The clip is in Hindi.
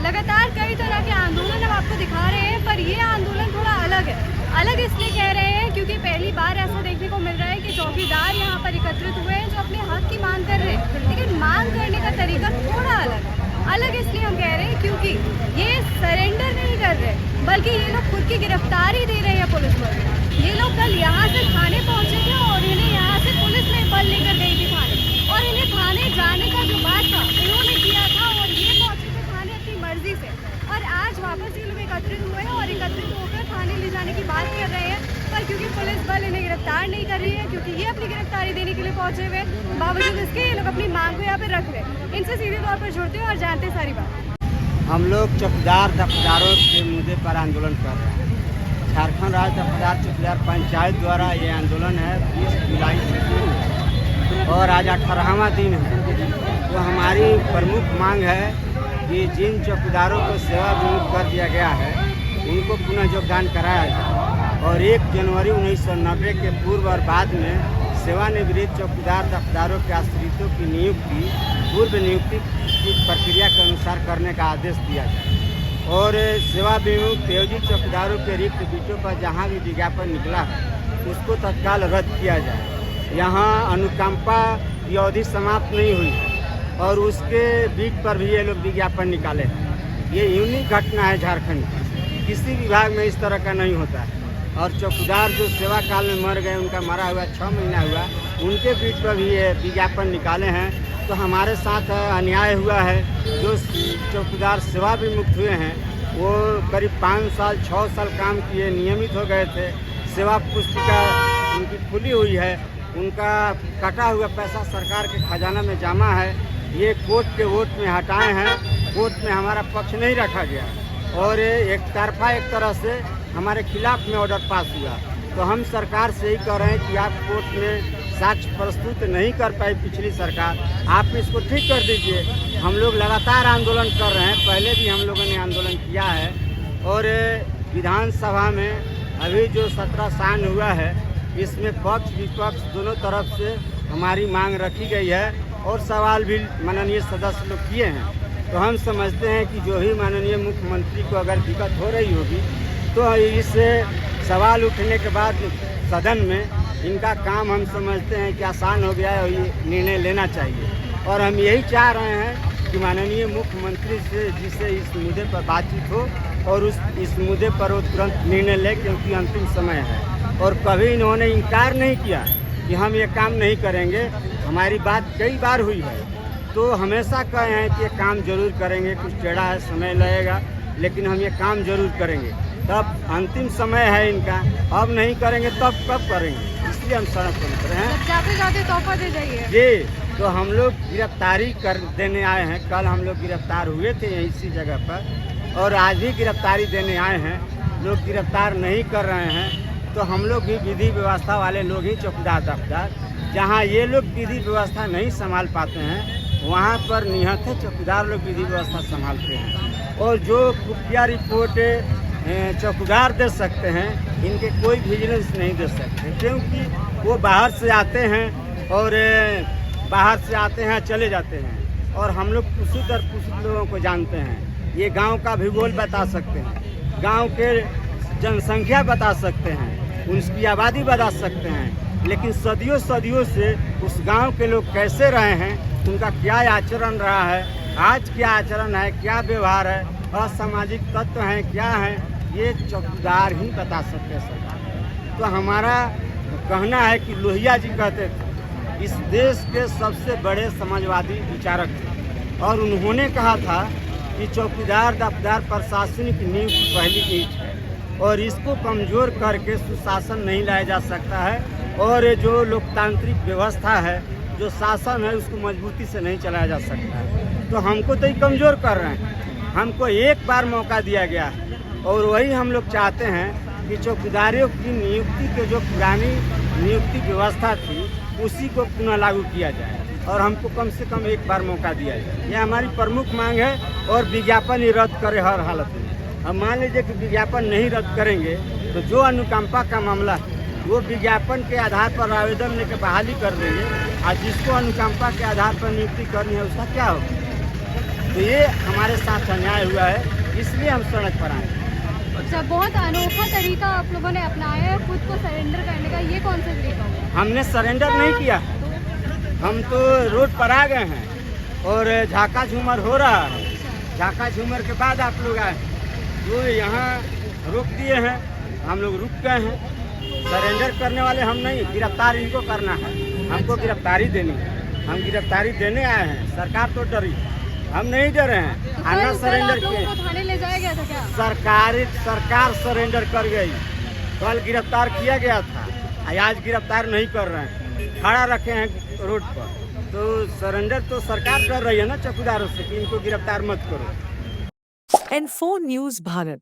लगातार कई तरह के आंदोलन हम आपको दिखा रहे हैं, पर ये आंदोलन थोड़ा अलग है। अलग इसलिए कह रहे हैं क्योंकि पहली बार ऐसा देखने को मिल रहा है कि चौकीदार यहाँ पर एकत्रित हुए हैं जो अपने हक की मांग कर रहे हैं, लेकिन मांग करने का तरीका थोड़ा अलग है। अलग इसलिए हम कह रहे हैं क्योंकि ये सरेंडर नहीं कर रहे, बल्कि ये लोग खुद की गिरफ्तारी दे रहे हैं पुलिस पर। ये लोग कल यहाँ से थाने पहुँचे थे और इन्हें यहाँ से पुलिस ने बल लेकर गई थी थाने, और इन्हें थाने जाने का जो बात था इन्होंने किया था और ये पहुँचे थे थाने अपनी मर्जी से। और आज वापस ये लोग एकत्रित हुए हैं और एकत्रित होकर थाने ले जाने की बात कर रहे हैं, पर क्योंकि पुलिस बल इन्हें गिरफ्तार नहीं कर रही है, क्योंकि ये अपनी गिरफ्तारी देने के लिए पहुंचे हुए, बावजूद इसके ये लोग अपनी मांग को यहाँ पे रख रहे हैं। इनसे सीधे तौर पर जुड़ते हैं और जानते हैं सारी बात। हम लोग चौकीदार दफ्तरों के मुद्दे पर आंदोलन कर रहे हैं। झारखंड राज्य दफ्तर चौकीदार पंचायत द्वारा ये आंदोलन है 20 जुलाई से शुरू और आज 18वां दिन है। तो हमारी प्रमुख मांग है कि जिन चौकीदारों को सेवा विमुक्त कर दिया गया है उनको पुनः योगदान कराया जाए, और 1 जनवरी 1990 के पूर्व और बाद में सेवानिवृत्त चौकीदार दफ्तरों के आश्रितों की नियुक्ति पूर्व नियुक्ति की प्रक्रिया के अनुसार करने का आदेश दिया जाए, और सेवा विमुक्त नियोजित चौकीदारों के रिक्त बीटों पर जहां भी विज्ञापन निकला है उसको तत्काल रद्द किया जाए। यहाँ अनुकंपा की अवधि समाप्त नहीं हुई है और उसके बीट पर भी ये लोग विज्ञापन निकाले हैं। ये यूनिक घटना है झारखंड की, किसी विभाग में इस तरह का नहीं होता है। और चौकीदार जो सेवा काल में मर गए, उनका मरा हुआ 6 महीना हुआ, उनके बीच पर भी ये विज्ञापन निकाले हैं। तो हमारे साथ अन्याय हुआ है। जो चौकीदार सेवा विमुक्त हुए हैं वो करीब 5 साल 6 साल काम किए, नियमित हो गए थे, सेवा पुस्तिका उनकी खुली हुई है, उनका कटा हुआ पैसा सरकार के खजाना में जमा है। ये कोर्ट के वोट में हटाए हैं, कोर्ट में हमारा पक्ष नहीं रखा गया और एक तरफा एक तरह से हमारे खिलाफ में ऑर्डर पास हुआ। तो हम सरकार से ही कह रहे हैं कि आप कोर्ट में साक्ष्य प्रस्तुत नहीं कर पाई पिछली सरकार, आप इसको ठीक कर दीजिए। हम लोग लगातार आंदोलन कर रहे हैं, पहले भी हम लोगों ने आंदोलन किया है और विधानसभा में अभी जो 17 साइन हुआ है इसमें पक्ष विपक्ष दोनों तरफ से हमारी मांग रखी गई है और सवाल भी माननीय सदस्य लोग किए हैं। तो हम समझते हैं कि जो भी माननीय मुख्यमंत्री को अगर दिक्कत हो रही होगी तो इस सवाल उठने के बाद सदन में इनका काम हम समझते हैं कि आसान हो गया है और ये निर्णय लेना चाहिए। और हम यही चाह रहे हैं कि माननीय मुख्यमंत्री से जिससे इस मुद्दे पर बातचीत हो और इस मुद्दे पर वो तुरंत निर्णय ले, क्योंकि अंतिम समय है। और कभी इन्होंने इनकार नहीं किया कि हम ये काम नहीं करेंगे। हमारी बात कई बार हुई है तो हमेशा कहे हैं कि ये काम जरूर करेंगे, कुछ टेढ़ा है, समय लगेगा, लेकिन हम ये काम जरूर करेंगे। तब अंतिम समय है इनका, अब नहीं करेंगे तब कब करेंगे, इसलिए हम सड़क पर उतरे हैं। जाते जाते तोहफा दे जाइए जी। तो हम लोग गिरफ्तारी कर देने आए हैं। कल हम लोग गिरफ्तार हुए थे यहीं इसी जगह पर और आज भी गिरफ्तारी देने आए हैं। लोग गिरफ्तार नहीं कर रहे हैं तो हम लोग भी विधि व्यवस्था वाले लोग ही चौकीदार दफ्तर, जहाँ ये लोग विधि व्यवस्था नहीं संभाल पाते हैं वहाँ पर निहत्थे चौकीदार लोग विधि व्यवस्था संभालते हैं। और जो खुफिया रिपोर्ट चौकीदार दे सकते हैं इनके कोई विजिलेंस नहीं दे सकते, क्योंकि वो बाहर से आते हैं और बाहर से आते हैं चले जाते हैं। और हम लोग कुछ दर कुछ लोगों को जानते हैं, ये गांव का भूगोल बता सकते हैं, गांव के जनसंख्या बता सकते हैं, उसकी आबादी बता सकते हैं, लेकिन सदियों सदियों से उस गांव के लोग कैसे रहे हैं, उनका क्या आचरण रहा है, आज क्या आचरण है, क्या व्यवहार है, असामाजिक तत्व हैं क्या हैं, ये चौकीदार ही बता सकते हैं सरकार। तो हमारा कहना है कि लोहिया जी कहते थे इस देश के सबसे बड़े समाजवादी विचारक थे और उन्होंने कहा था कि चौकीदार दफ्तर प्रशासनिक नींव की पहली ईंट है और इसको कमज़ोर करके सुशासन नहीं लाया जा सकता है। और जो लोकतांत्रिक व्यवस्था है, जो शासन है, उसको मजबूती से नहीं चलाया जा सकता है। तो हमको तो ये कमज़ोर कर रहे हैं। हमको एक बार मौका दिया गया है और वही हम लोग चाहते हैं कि चौकीदारों की नियुक्ति के जो पुरानी नियुक्ति व्यवस्था थी उसी को पुनः लागू किया जाए और हमको कम से कम एक बार मौका दिया जाए। यह हमारी प्रमुख मांग है। और विज्ञापन ही रद्द करे हर हालत में। अब मान लीजिए कि विज्ञापन नहीं रद्द करेंगे तो जो अनुकंपा का मामला है वो विज्ञापन के आधार पर आवेदन लेकर बहाली कर देंगे और जिसको अनुकंपा के आधार पर नियुक्ति करनी है उसका क्या होगा। तो ये हमारे साथ अन्याय हुआ है, इसलिए हम सड़क पर आए। अच्छा, बहुत अनोखा तरीका आप लोगों ने अपनाया है खुद को सरेंडर करने का, ये कौन सा तरीका हुआ? हमने सरेंडर नहीं किया है, हम तो रोड पर आ गए हैं और झाका झूमर हो रहा है। झाका झूमर के बाद आप लोग आए, जो यहाँ रोक दिए हैं, हम लोग रुक गए हैं। सरेंडर करने वाले हम नहीं, गिरफ्तार इनको करना है, हमको गिरफ्तारी देनी है, हम गिरफ्तारी देने आए हैं। सरकार तो डरी, हम नहीं डरे हैं। तो आना कल सरेंडर आप लोगों किए, को थाने ले जाया गया था क्या? सरकार सरेंडर कर गई। कल गिरफ्तार किया गया था, आज गिरफ्तार नहीं कर रहे हैं, खड़ा रखे हैं रोड पर। तो सरेंडर तो सरकार कर रही है ना चौकीदारों से कि इनको गिरफ्तार मत करो। N4 News Bharat।